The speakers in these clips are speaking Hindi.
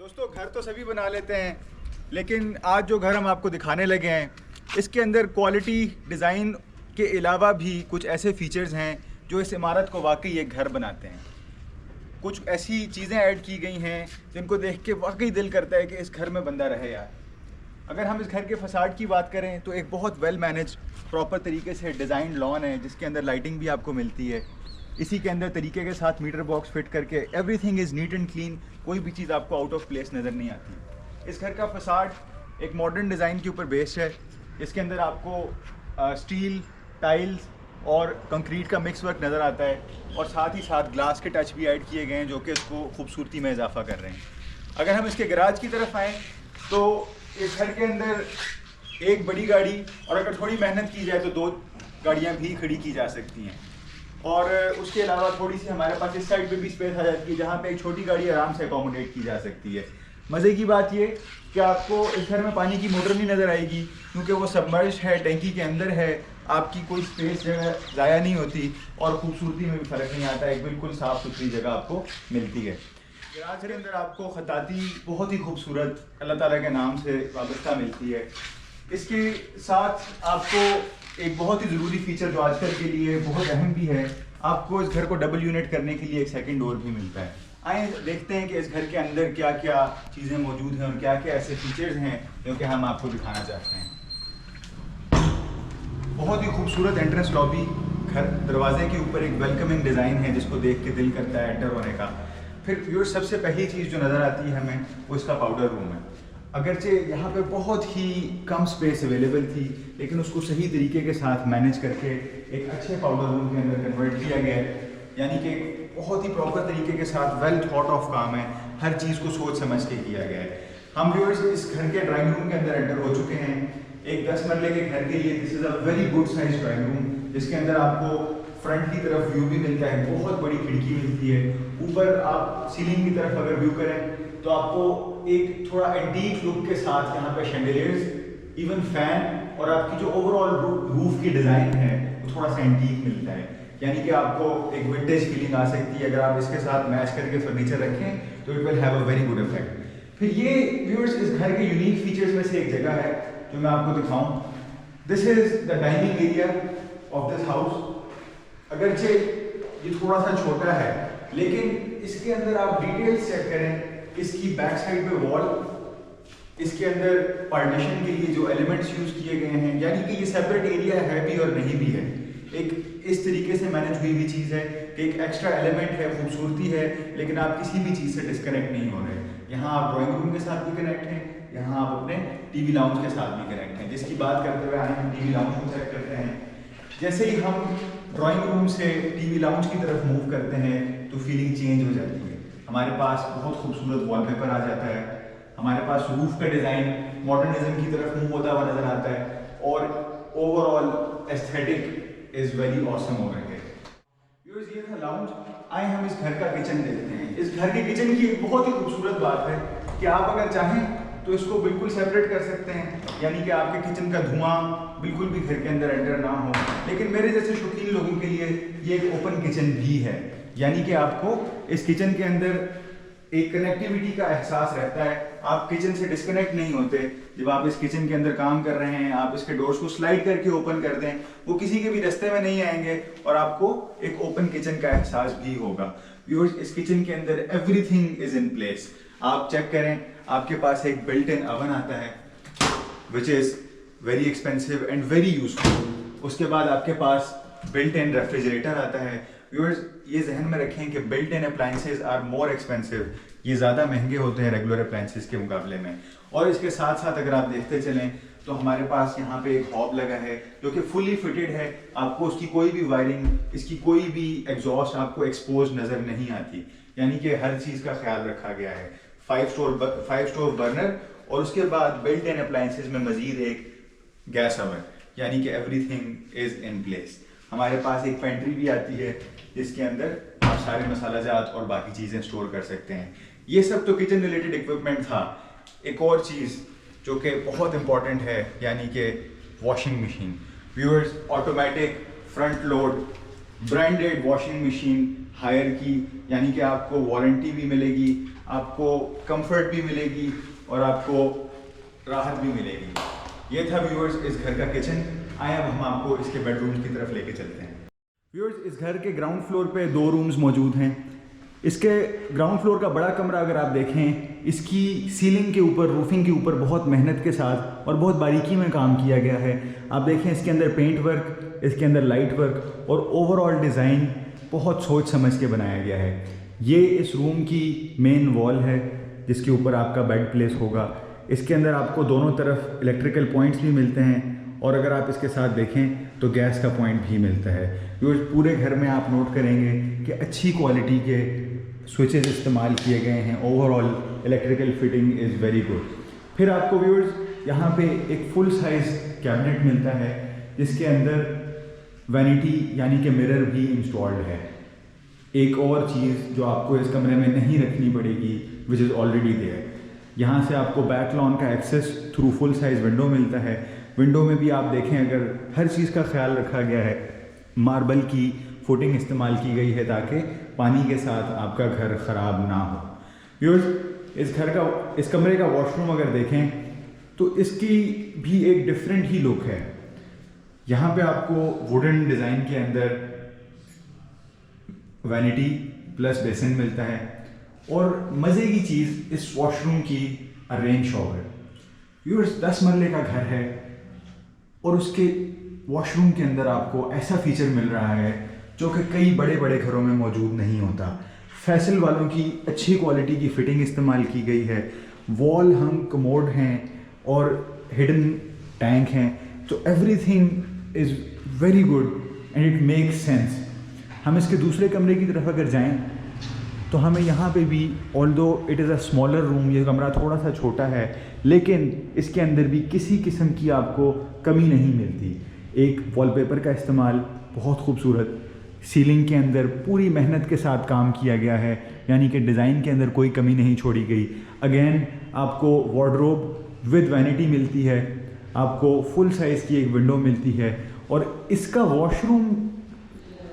दोस्तों घर तो सभी बना लेते हैं, लेकिन आज जो घर हम आपको दिखाने लगे हैं इसके अंदर क्वालिटी डिज़ाइन के अलावा भी कुछ ऐसे फीचर्स हैं जो इस इमारत को वाकई एक घर बनाते हैं। कुछ ऐसी चीज़ें ऐड की गई हैं जिनको देख के वाकई दिल करता है कि इस घर में बंदा रहे यार। अगर हम इस घर के फसाड की बात करें तो एक बहुत वेल मैनेज प्रॉपर तरीके से डिज़ाइन लॉन है जिसके अंदर लाइटिंग भी आपको मिलती है। इसी के अंदर तरीके के साथ मीटर बॉक्स फिट करके everything is neat and clean, कोई भी चीज़ आपको आउट ऑफ प्लेस नज़र नहीं आती। इस घर का फसाड एक मॉडर्न डिज़ाइन के ऊपर बेस्ड है। इसके अंदर आपको स्टील, टाइल्स और कंक्रीट का मिक्स वर्क नज़र आता है और साथ ही साथ ग्लास के टच भी ऐड किए गए हैं जो कि इसको खूबसूरती में इजाफा कर रहे हैं। अगर हम इसके गैराज की तरफ आएँ तो इस घर के अंदर एक बड़ी गाड़ी और अगर थोड़ी मेहनत की जाए तो 2 गाड़ियाँ भी खड़ी की जा सकती हैं। और उसके अलावा थोड़ी सी हमारे पास इस साइड पे भी स्पेस आ जाती है जहाँ पे एक छोटी गाड़ी आराम से अकोमोडेट की जा सकती है। मज़े की बात ये कि आपको इस घर में पानी की मोटर नहीं नज़र आएगी क्योंकि वो सबमर्ज्ड है, टैंकी के अंदर है। आपकी कोई स्पेस जो है ज़ाया नहीं होती और खूबसूरती में भी फ़र्क नहीं आता। एक बिल्कुल साफ़ सुथरी जगह आपको मिलती है। गैराज के अंदर आपको खताती बहुत ही खूबसूरत अल्लाह ताला के नाम से वाबस्ता मिलती है। इसके साथ आपको एक बहुत ही ज़रूरी फीचर जो आजकल के लिए बहुत अहम भी है, आपको इस घर को डबल यूनिट करने के लिए एक सेकंड डोर भी मिलता है। आइए देखते हैं कि इस घर के अंदर क्या क्या चीज़ें मौजूद हैं और क्या क्या ऐसे फीचर्स हैं जो कि हम आपको दिखाना चाहते हैं। बहुत ही खूबसूरत एंट्रेंस लॉबी, घर दरवाजे के ऊपर एक वेलकमिंग डिज़ाइन है जिसको देख के दिल करता है एंटर होने का। फिर व्यूअर सबसे पहली चीज़ जो नज़र आती है हमें वो इसका पाउडर रूम है। अगरचे यहाँ पे बहुत ही कम स्पेस अवेलेबल थी लेकिन उसको सही तरीके के साथ मैनेज करके एक अच्छे पाउडर रूम के अंदर कन्वर्ट किया गया है। यानी कि बहुत ही प्रॉपर तरीके के साथ वेल थॉट ऑफ काम है, हर चीज़ को सोच समझ के किया गया है। हम व्यूअर्स इस घर के ड्राइंग रूम के अंदर एंटर हो चुके हैं। एक 10 मरले के घर के लिए this is a very good size drawing room जिसके अंदर आपको फ्रंट की तरफ व्यू भी मिलता है, बहुत बड़ी खिड़की मिलती है। ऊपर आप सीलिंग की तरफ अगर व्यू करें तो आपको एक थोड़ा एंटीक लुक के साथ यहाँ पे शैंडिलियर्स, इवन फैन और आपकी जो ओवरऑल रूफ की डिज़ाइन है वो थोड़ा सा एंटीक मिलता है। यानी कि आपको एक विंटेज फीलिंग आ सकती है। अगर आप इसके साथ मैच करके फर्नीचर रखें तो it will have a very good effect. फिर ये व्यूअर्स इस घर के यूनिक फीचर्स में से एक जगह है जो मैं आपको दिखाऊं। This is the dining area of this house. अगरचे ये थोड़ा सा छोटा है लेकिन इसके अंदर आप डिटेल्स चेक करें। इसकी बैक साइड पे वॉल, इसके अंदर पार्टीशन के लिए जो एलिमेंट्स यूज किए गए हैं, यानी कि ये सेपरेट एरिया है भी और नहीं भी है। एक इस तरीके से मैनेज हुई हुई चीज़ है कि एक एक्स्ट्रा एलिमेंट है, खूबसूरती है, लेकिन आप किसी भी चीज़ से डिस्कनेक्ट नहीं हो रहे। यहाँ आप ड्राइंग रूम के साथ भी कनेक्ट हैं, यहाँ आप अपने टीवी लाउंज के साथ भी कनेक्ट हैं। जिसकी बात करते हुए आए हम टीवी लाउंज को चेक करते हैं। जैसे ही हम ड्राइंग रूम से टीवी लाउंज की तरफ मूव करते हैं तो फीलिंग चेंज हो जाती है। हमारे पास बहुत खूबसूरत वॉलपेपर आ जाता है, हमारे पास रूफ का डिज़ाइन मॉडर्निज्म की तरफ मूव होता हुआ नजर आता है और overall aesthetic is very awesome over here. Viewers, ये था लाउंज। आए हम इस घर का किचन देखते हैं। इस घर के किचन की एक बहुत ही खूबसूरत बात है कि आप अगर चाहें तो इसको बिल्कुल सेपरेट कर सकते हैं, यानी कि आपके किचन का धुआं बिल्कुल भी घर के अंदर एंटर ना हो। लेकिन मेरे जैसे शौकीन लोगों के लिए ये एक ओपन किचन भी है, यानी कि आपको इस किचन के अंदर एक कनेक्टिविटी का एहसास रहता है। आप किचन से डिस्कनेक्ट नहीं होते। जब आप इस किचन के अंदर काम कर रहे हैं, आप इसके डोर्स को स्लाइड करके ओपन कर दें, वो किसी के भी रास्ते में नहीं आएंगे और आपको एक ओपन किचन का एहसास भी होगा। व्यूअर्स, इस किचन के अंदर एवरीथिंग इज इन प्लेस। आप चेक करें, आपके पास एक बिल्ट इन ओवन आता है which is very expensive and very useful. उसके बाद आपके पास बिल्ट इन रेफ्रिजरेटर आता है। व्यूअर्स, ये जहन में रखें कि built in appliances are more expensive. ये ज़्यादा महंगे होते हैं रेगुलर अप्लाइंसेज के मुकाबले में। और इसके साथ साथ अगर आप देखते चलें तो हमारे पास यहाँ पे एक हॉब लगा है जो कि फुली फिटेड है। आपको उसकी कोई भी वायरिंग, इसकी कोई भी एग्जॉस्ट आपको एक्सपोज नज़र नहीं आती। यानी कि हर चीज़ का ख्याल रखा गया है। 5 स्टोव बर्नर और उसके बाद बिल्ट इन अप्लाइंसेज में मजीद एक गैस ओवन, यानी कि एवरीथिंग इज़ इन प्लेस। हमारे पास एक पेंट्री भी आती है जिसके अंदर आप सारे मसाला जात और बाकी चीज़ें स्टोर कर सकते हैं। ये सब तो किचन रिलेटेड इक्विपमेंट था। एक और चीज़ जो कि बहुत इंपॉर्टेंट है, यानी कि washing machine. Viewers, automatic front load branded washing machine Haier की, यानी कि आपको वारंटी भी मिलेगी, आपको कंफर्ट भी मिलेगी और आपको राहत भी मिलेगी। ये था व्यूअर्स इस घर का किचन। आए अब हम आपको इसके बेडरूम की तरफ लेके चलते हैं। व्यूअर्स इस घर के ग्राउंड फ्लोर पे 2 रूम्स मौजूद हैं। इसके ग्राउंड फ्लोर का बड़ा कमरा अगर आप देखें, इसकी सीलिंग के ऊपर, रूफिंग के ऊपर बहुत मेहनत के साथ और बहुत बारीकी में काम किया गया है। आप देखें इसके अंदर पेंट वर्क, इसके अंदर लाइट वर्क और ओवरऑल डिज़ाइन बहुत सोच समझ के बनाया गया है। ये इस रूम की मेन वॉल है जिसके ऊपर आपका बेड प्लेस होगा। इसके अंदर आपको दोनों तरफ इलेक्ट्रिकल पॉइंट्स भी मिलते हैं और अगर आप इसके साथ देखें तो गैस का पॉइंट भी मिलता है। पूरे घर में आप नोट करेंगे कि अच्छी क्वालिटी के स्विचेस इस्तेमाल किए गए हैं। Overall electrical fitting is very good. फिर आपको व्यूअर्स यहाँ पे एक फुल साइज़ कैबिनेट मिलता है जिसके अंदर वैनिटी यानी कि मिरर भी इंस्टॉल्ड है। एक और चीज़ जो आपको इस कमरे में नहीं रखनी पड़ेगी विच इज़ ऑलरेडी देयर। यहाँ से आपको बैक लॉन का access through full size window मिलता है। विंडो में भी आप देखें अगर हर चीज़ का ख्याल रखा गया है। मार्बल की फुटिंग इस्तेमाल की गई है ताकि पानी के साथ आपका घर ख़राब ना हो। व्यूअर्स इस कमरे का वॉशरूम अगर देखें तो इसकी भी एक डिफरेंट ही लुक है। यहाँ पे आपको वुडन डिज़ाइन के अंदर वैनिटी प्लस बेसिन मिलता है और मज़े की चीज़ इस वॉशरूम की रेन शॉवर। व्यूअर्स 10 मरले का घर है और उसके वॉशरूम के अंदर आपको ऐसा फीचर मिल रहा है जो कि कई बड़े बड़े घरों में मौजूद नहीं होता। फैसल वालों की अच्छी क्वालिटी की फ़िटिंग इस्तेमाल की गई है। वॉल हम कमोड हैं और हिडन टैंक हैं, तो everything is very good and it makes sense. हम इसके दूसरे कमरे की तरफ अगर जाएं तो हमें यहाँ पे भी, although it is a smaller room, ये कमरा थोड़ा सा छोटा है, लेकिन इसके अंदर भी किसी किस्म की आपको कमी नहीं मिलती। एक वॉलपेपर का इस्तेमाल बहुत खूबसूरत, सीलिंग के अंदर पूरी मेहनत के साथ काम किया गया है, यानी कि डिज़ाइन के अंदर कोई कमी नहीं छोड़ी गई। अगेन आपको वार्डरोब विद वैनिटी मिलती है, आपको फुल साइज़ की एक विंडो मिलती है और इसका वॉशरूम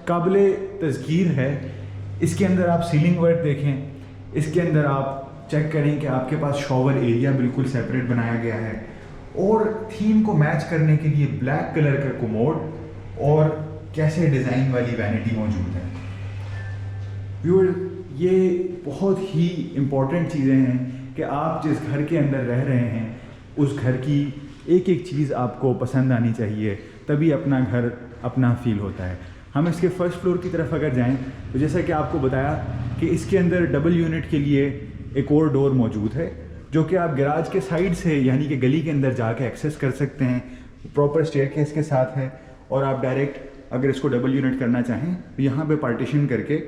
काबिले तज़कीर है। इसके अंदर आप सीलिंग वर्क देखें, इसके अंदर आप चेक करें कि आपके पास शॉवर एरिया बिल्कुल सेपरेट बनाया गया है और थीम को मैच करने के लिए ब्लैक कलर का कमोड और कैसे डिज़ाइन वाली वैनिटी मौजूद है। व्यूअर ये बहुत ही इम्पॉर्टेंट चीज़ें हैं कि आप जिस घर के अंदर रह रहे हैं उस घर की एक एक चीज़ आपको पसंद आनी चाहिए, तभी अपना घर अपना फील होता है। हम इसके फर्स्ट फ्लोर की तरफ अगर जाएं तो जैसा कि आपको बताया कि इसके अंदर डबल यूनिट के लिए एक और डोर मौजूद है जो कि आप गैराज के साइड से यानी कि गली के अंदर जाके एक्सेस कर सकते हैं। प्रॉपर स्टेयरकेस के साथ है और आप डायरेक्ट अगर इसको डबल यूनिट करना चाहें तो यहाँ पे पार्टीशन करके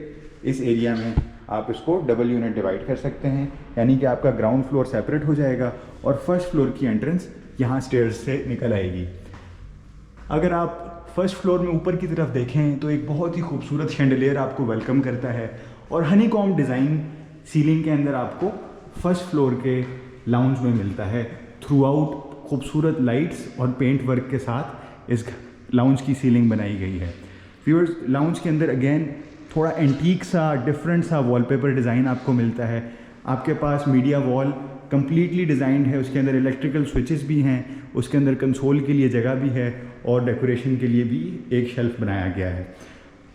इस एरिया में आप इसको डबल यूनिट डिवाइड कर सकते हैं, यानी कि आपका ग्राउंड फ्लोर सेपरेट हो जाएगा और फर्स्ट फ्लोर की एंट्रेंस यहाँ स्टेयर्स से निकल आएगी। अगर आप फर्स्ट फ्लोर में ऊपर की तरफ देखें तो एक बहुत ही खूबसूरत शैंडलियर आपको वेलकम करता है और हनीकॉम डिज़ाइन सीलिंग के अंदर आपको फर्स्ट फ्लोर के लाउंज में मिलता है। थ्रू आउट खूबसूरत लाइट्स और पेंट वर्क के साथ इस लाउंज की सीलिंग बनाई गई है। व्यूअर्स लाउंज के अंदर अगेन थोड़ा एंटीक सा डिफरेंट सा वॉलपेपर डिज़ाइन आपको मिलता है। आपके पास मीडिया वॉल कम्प्लीटली डिज़ाइंड है, उसके अंदर इलेक्ट्रिकल स्विचेस भी हैं, उसके अंदर कंसोल के लिए जगह भी है और डेकोरेशन के लिए भी एक शेल्फ बनाया गया है।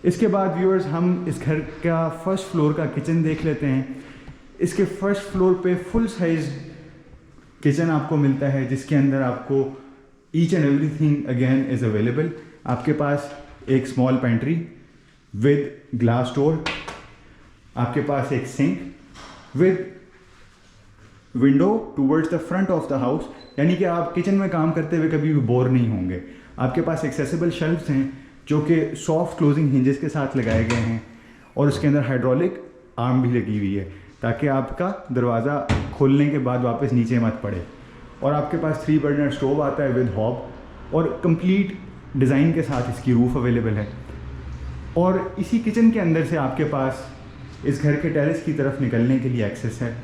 इसके बाद व्यूअर्स हम इस घर का फर्स्ट फ्लोर का किचन देख लेते हैं। इसके फर्स्ट फ्लोर पे फुल साइज किचन आपको मिलता है जिसके अंदर आपको each and everything again is available. आपके पास एक small pantry with glass door, आपके पास एक sync with window towards the front of the house, यानी कि आप किचन में काम करते हुए कभी भी बोर नहीं होंगे। आपके पास एक्सेसिबल शेल्फ्स हैं जो कि सॉफ्ट क्लोजिंग हिंजेस के साथ लगाए गए हैं और उसके अंदर हाइड्रोलिक आर्म भी लगी हुई है ताकि आपका दरवाज़ा खोलने के बाद वापस नीचे मत पड़े। और आपके पास 3 बर्नर स्टोव आता है विद हॉब और कंप्लीट डिज़ाइन के साथ इसकी रूफ अवेलेबल है। और इसी किचन के अंदर से आपके पास इस घर के टेरेस की तरफ निकलने के लिए एक्सेस है।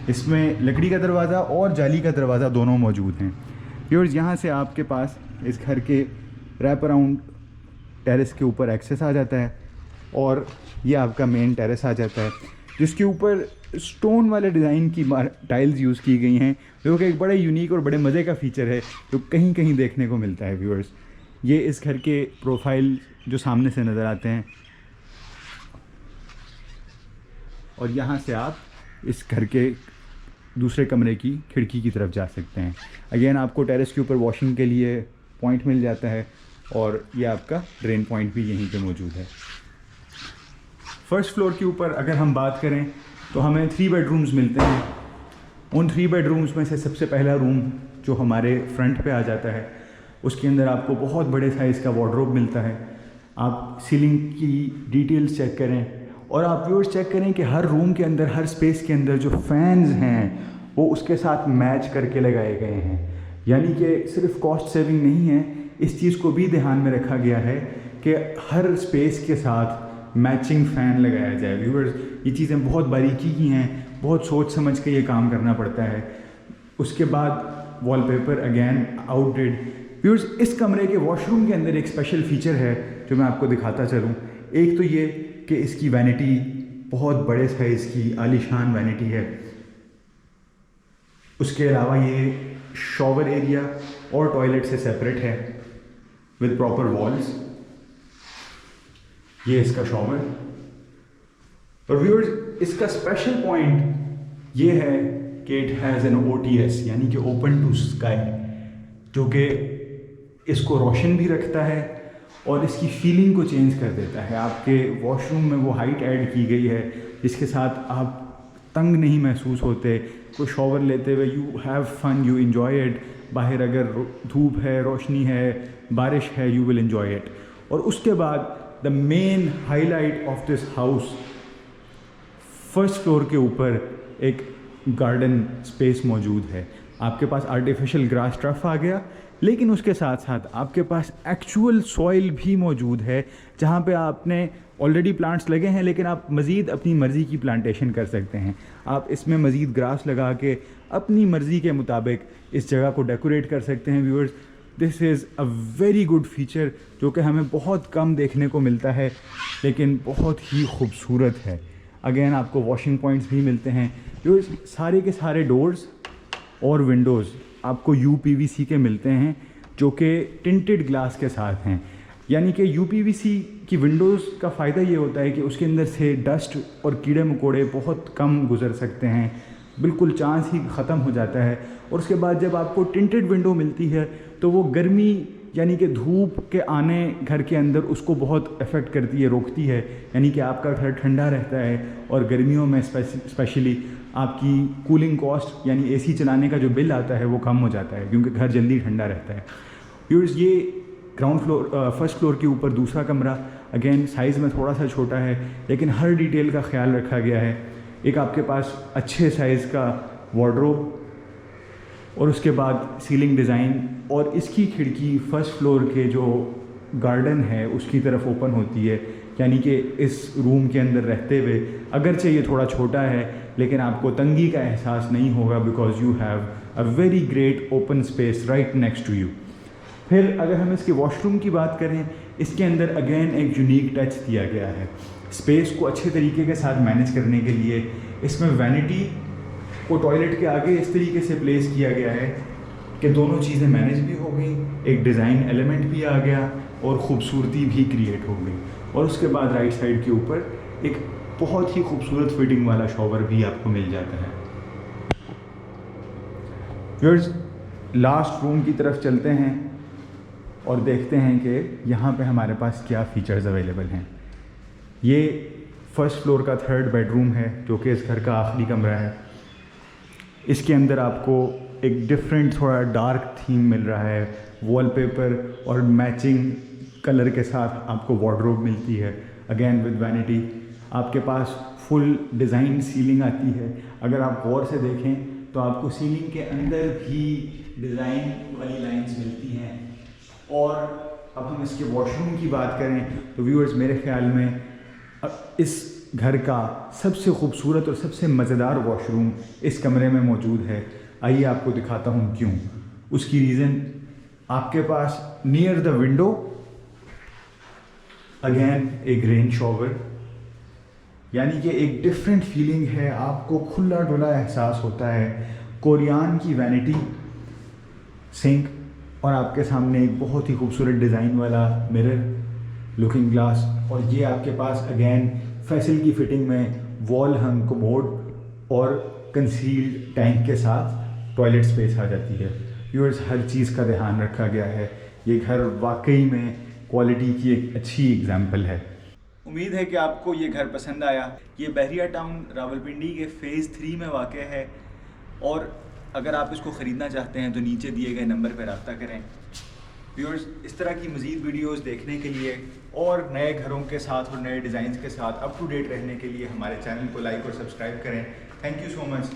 इसमें लकड़ी का दरवाज़ा और जाली का दरवाज़ा दोनों मौजूद हैं। व्यूअर्स यहाँ से आपके पास इस घर के रैप अराउंड टेरेस के ऊपर एक्सेस आ जाता है और ये आपका मेन टेरेस आ जाता है जिसके ऊपर स्टोन वाले डिज़ाइन की टाइल्स यूज़ की गई हैं, जो कि एक बड़ा यूनिक और बड़े मज़े का फ़ीचर है जो कहीं कहीं देखने को मिलता है व्यूअर्स। ये इस घर के प्रोफाइल जो सामने से नज़र आते हैं, और यहाँ से आप इस घर के दूसरे कमरे की खिड़की की तरफ जा सकते हैं। अगेन आपको टेरेस के ऊपर वॉशिंग के लिए पॉइंट मिल जाता है, और ये आपका ड्रेन पॉइंट भी यहीं पे मौजूद है। फर्स्ट फ्लोर के ऊपर अगर हम बात करें तो हमें 3 बेडरूम्स मिलते हैं। उन 3 बेडरूम्स में से सबसे पहला रूम जो हमारे फ्रंट पे आ जाता है, उसके अंदर आपको बहुत बड़े साइज़ का वार्डरोब मिलता है। आप सीलिंग की डिटेल्स चेक करें, और आप व्यूअर्स चेक करें कि हर रूम के अंदर, हर स्पेस के अंदर जो फैंस हैं वो उसके साथ मैच करके लगाए गए हैं। यानी कि सिर्फ कॉस्ट सेविंग नहीं है, इस चीज़ को भी ध्यान में रखा गया है कि हर स्पेस के साथ मैचिंग फ़ैन लगाया जाए। व्यूअर्स, ये चीज़ें बहुत बारीकी की हैं, बहुत सोच समझ के ये काम करना पड़ता है। उसके बाद वॉलपेपर अगेन आउटडेट। व्यूअर्स, इस कमरे के वॉशरूम के अंदर एक स्पेशल फ़ीचर है जो मैं आपको दिखाता चलूँ। एक तो ये कि इसकी वैनिटी बहुत बड़े साइज़ की आलीशान वैनिटी है। उसके अलावा ये शॉवर एरिया और टॉयलेट से सेपरेट है विद प्रॉपर वॉल्स। ये इसका शॉवर। और व्यूअर्स, इसका स्पेशल पॉइंट ये है कि इट हैज़ एन OTS, यानी कि ओपन टू स्काई, जो कि इसको रोशन भी रखता है और इसकी फीलिंग को चेंज कर देता है। आपके वॉशरूम में वो हाइट ऐड की गई है जिसके साथ आप तंग नहीं महसूस होते। कोई शॉवर लेते हुए you have fun, you enjoy it. बाहर अगर धूप है, रोशनी है, बारिश है, यू विल इन्जॉय इट। और उसके बाद the main highlight of this house, first floor के ऊपर एक गार्डन स्पेस मौजूद है। आपके पास आर्टिफिशियल ग्रास ट्रफ आ गया, लेकिन उसके साथ साथ आपके पास एक्चुअल सॉइल भी मौजूद है, जहाँ पे आपने ऑलरेडी प्लांट्स लगे हैं, लेकिन आप मज़ीद अपनी मर्ज़ी की प्लांटेशन कर सकते हैं। आप इसमें मज़ीद ग्रास लगा के अपनी मर्ज़ी के मुताबिक इस जगह को डेकोरेट कर सकते हैं। Viewers, this is a very good feature जो कि हमें बहुत कम देखने को मिलता है, लेकिन बहुत ही खूबसूरत है। अगेन आपको वॉशिंग पॉइंट्स भी मिलते हैं। व्यूअर्स, सारे के सारे डोर्स और विंडोज़ आपको UPVC के मिलते हैं, जो कि टिंटेड ग्लास के साथ हैं। यानी कि UPVC की विंडोज़ का फ़ायदा ये होता है कि उसके अंदर से डस्ट और कीड़े मकोड़े बहुत कम गुजर सकते हैं, बिल्कुल चांस ही ख़त्म हो जाता है। और उसके बाद जब आपको टिंटेड विंडो मिलती है तो वो गर्मी, यानी कि धूप के आने घर के अंदर, उसको बहुत अफेक्ट करती है, रोकती है। यानी कि आपका घर ठंडा रहता है, और गर्मियों में स्पेशली आपकी कूलिंग कॉस्ट, यानी AC चलाने का जो बिल आता है वो कम हो जाता है, क्योंकि घर जल्दी ठंडा रहता है। व्यूअर्स, ये ग्राउंड फ्लोर, फर्स्ट फ्लोर के ऊपर दूसरा कमरा, अगेन साइज़ में थोड़ा सा छोटा है, लेकिन हर डिटेल का ख्याल रखा गया है। एक आपके पास अच्छे साइज़ का वार्डरोब, और उसके बाद सीलिंग डिज़ाइन, और इसकी खिड़की फर्स्ट फ्लोर के जो गार्डन है उसकी तरफ ओपन होती है। यानी कि इस रूम के अंदर रहते हुए, अगरचे ये थोड़ा छोटा है, लेकिन आपको तंगी का एहसास नहीं होगा, because you have a very great open space right next to you. फिर अगर हम इसके वॉशरूम की बात करें, इसके अंदर अगेन एक यूनिक टच दिया गया है। स्पेस को अच्छे तरीके के साथ मैनेज करने के लिए इसमें वैनिटी को टॉयलेट के आगे इस तरीके से प्लेस किया गया है कि दोनों चीज़ें मैनेज भी हो गई, एक डिज़ाइन एलिमेंट भी आ गया और ख़ूबसूरती भी क्रिएट हो गई। और उसके बाद राइट साइड के ऊपर एक बहुत ही खूबसूरत फिटिंग वाला शॉवर भी आपको मिल जाता है। व्यूअर्स, लास्ट रूम की तरफ चलते हैं और देखते हैं कि यहाँ पे हमारे पास क्या फ़ीचर्स अवेलेबल हैं। ये फर्स्ट फ्लोर का 3rd बेडरूम है, जो कि इस घर का आखिरी कमरा है। इसके अंदर आपको एक डिफरेंट, थोड़ा डार्क थीम मिल रहा है। वॉलपेपर और मैचिंग कलर के साथ आपको वार्डरोब मिलती है, अगेन विद वैनिटी। आपके पास फुल डिज़ाइन सीलिंग आती है। अगर आप गौर से देखें तो आपको सीलिंग के अंदर भी डिज़ाइन वाली लाइंस मिलती हैं। और अब हम इसके वॉशरूम की बात करें तो व्यूअर्स, मेरे ख्याल में इस घर का सबसे खूबसूरत और सबसे मज़ेदार वॉशरूम इस कमरे में मौजूद है। आइए आपको दिखाता हूँ क्यों। उसकी रीज़न, आपके पास नियर द विंडो अगेन एक रेन शॉवर, यानी कि एक डिफरेंट फीलिंग है, आपको खुला डुला एहसास होता है। कोरियन की वैनिटी सिंक और आपके सामने एक बहुत ही खूबसूरत डिज़ाइन वाला मिरर लुकिंग ग्लास, और ये आपके पास अगेन फैसल की फिटिंग में वॉल हंग कमोड और कंसील्ड टैंक के साथ टॉयलेट स्पेस आ जाती है। व्यूअर्स, हर चीज़ का ध्यान रखा गया है। ये घर वाकई में क्वालिटी की एक अच्छी एग्जाम्पल है। उम्मीद है कि आपको ये घर पसंद आया। ये बहरिया टाउन रावलपिंडी के फ़ेज़ 3 में वाक़ है, और अगर आप इसको ख़रीदना चाहते हैं तो नीचे दिए गए नंबर पर रब्ता करें। व्यूअर्स, इस तरह की मज़ीद वीडियोस देखने के लिए और नए घरों के साथ और नए डिज़ाइंस के साथ अप टू डेट रहने के लिए हमारे चैनल को लाइक और सब्सक्राइब करें। Thank you so much.